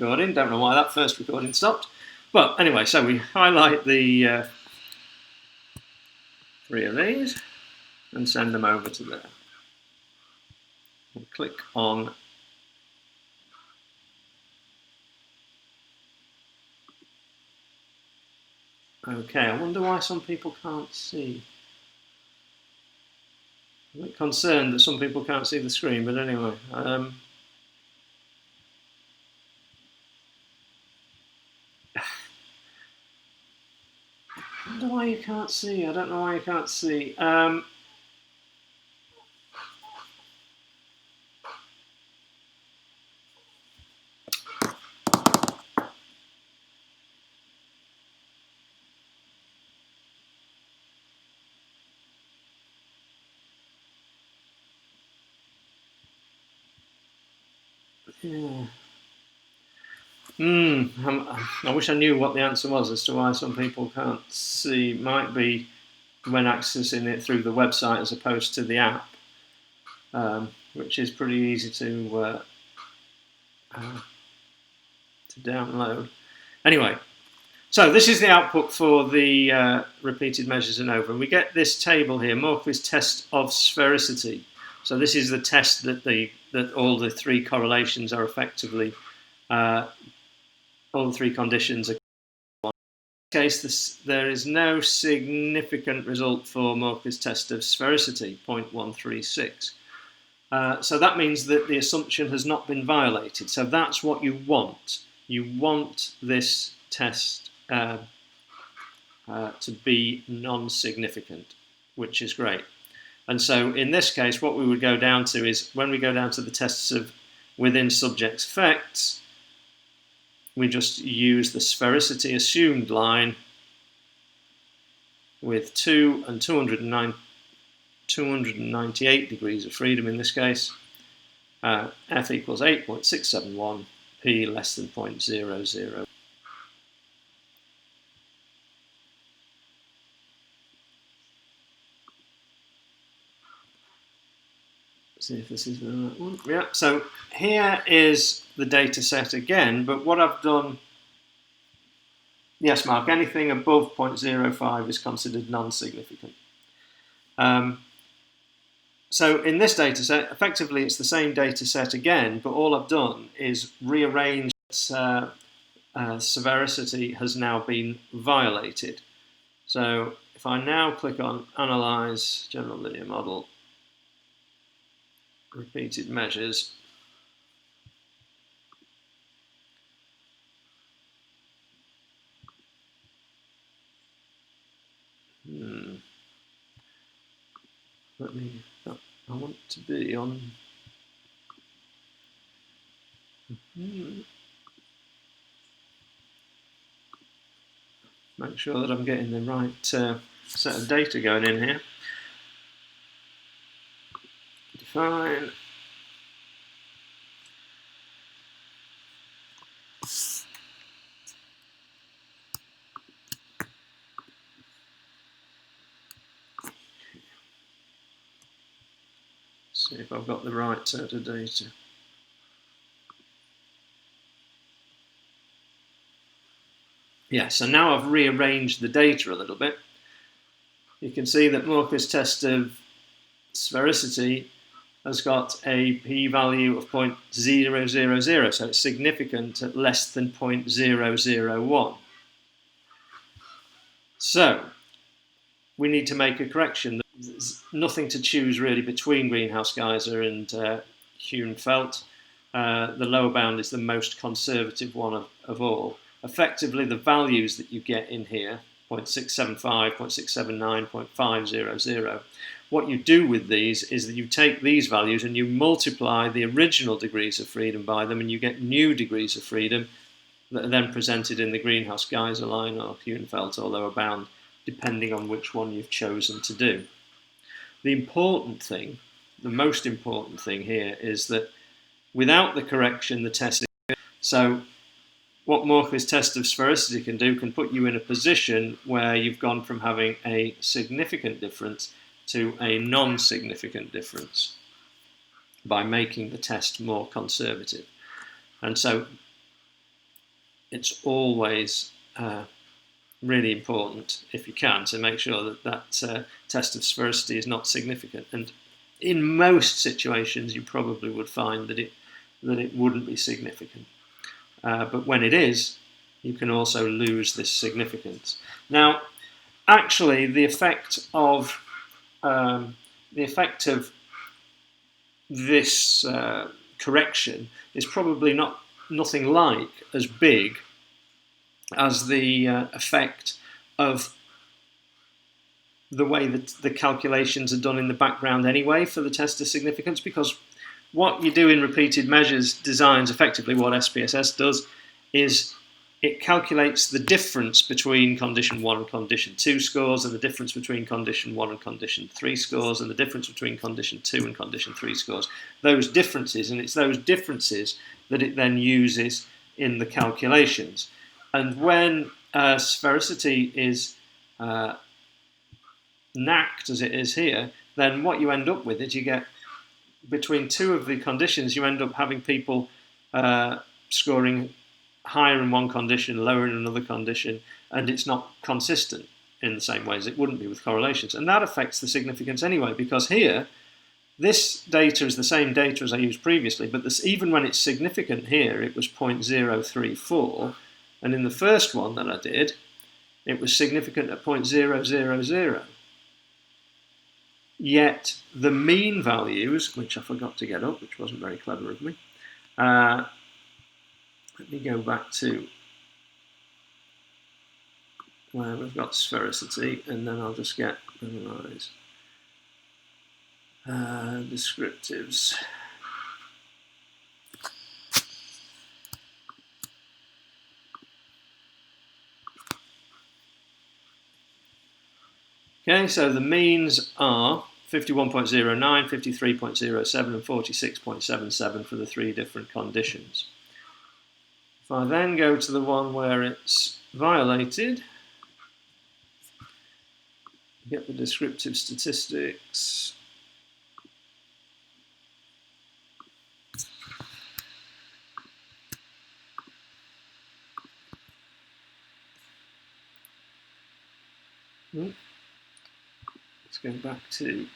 recording. Don't know why that first recording stopped. But anyway, so we highlight the 3 of these and send them over to there. We'll click on OK. I wonder why some people can't see. I'm a bit concerned that some people can't see the screen, but anyway. I wonder why you can't see. I don't know why you can't see. Yeah. I wish I knew what the answer was as to why some people can't see. Might be when accessing it through the website as opposed to the app, which is pretty easy to download. Anyway, so this is the output for the repeated measures and over. And we get this table here, Morquis test of sphericity. So this is the test that all the 3 correlations are effectively, all the 3 conditions are. In this case, there is no significant result for Morquis test of sphericity, 0.136. So that means that the assumption has not been violated. So that's what you want. You want this test to be non-significant, which is great. And so in this case, what we would go down to is when we go down to the tests of within subjects effects, we just use the sphericity assumed line with 2 and 298 degrees of freedom in this case. F equals 8.671, P less than 0.00. See if this is the right one. Yeah, so here is the data set again, but what I've done, yes, Mark, anything above 0.05 is considered non-significant. So in this data set, effectively it's the same data set again, but all I've done is rearrange severity has now been violated. So if I now click on Analyze General Linear Model, Repeated Measures, I want to be on. Make sure that I'm getting the right set of data going in here. Define. See if I've got the right set of data. Yeah, so now I've rearranged the data a little bit. You can see that Morquis test of sphericity has got a p-value of 0.000, so it's significant at less than 0.001. So we need to make a correction. There's nothing to choose really between Greenhouse Geyser and Huhn-Felt. The lower bound is the most conservative one of all. Effectively, the values that you get in here, 0.675, 0.679, 0.500, what you do with these is that you take these values and you multiply the original degrees of freedom by them, and you get new degrees of freedom that are then presented in the Greenhouse Geyser line or Huhn-Felt or lower bound, depending on which one you've chosen to do. The important thing, the most important thing here is that without the correction, the test is. So what Morquis test of sphericity can do can put you in a position where you've gone from having a significant difference to a non-significant difference by making the test more conservative. And so it's always really important, if you can, to make sure that that test of sphericity is not significant. And in most situations, you probably would find that it wouldn't be significant. But when it is, you can also lose this significance. Now, actually, the effect of this correction is probably nothing like as big as the effect of the way that the calculations are done in the background anyway for the test of significance, because what you do in repeated measures designs, effectively what SPSS does, is it calculates the difference between condition 1 and condition 2 scores, and the difference between condition 1 and condition 3 scores, and the difference between condition 2 and condition 3 scores. Those differences, and it's those differences that it then uses in the calculations. And when sphericity is knacked, as it is here, then what you end up with is you get, between two of the conditions, you end up having people scoring higher in one condition, lower in another condition, and it's not consistent in the same way as it wouldn't be with correlations. And that affects the significance anyway, because here, this data is the same data as I used previously, but even when it's significant here, it was 0.034, and in the first one that I did, it was significant at 0.000. Yet the mean values, which I forgot to get up, which wasn't very clever of me, let me go back to where we've got sphericity, and then I'll just get analyze descriptives. Okay, so the means are 51.09, 53.07, and 46.77 for the three different conditions. If I then go to the one where it's violated, get the descriptive statistics. Let's go back to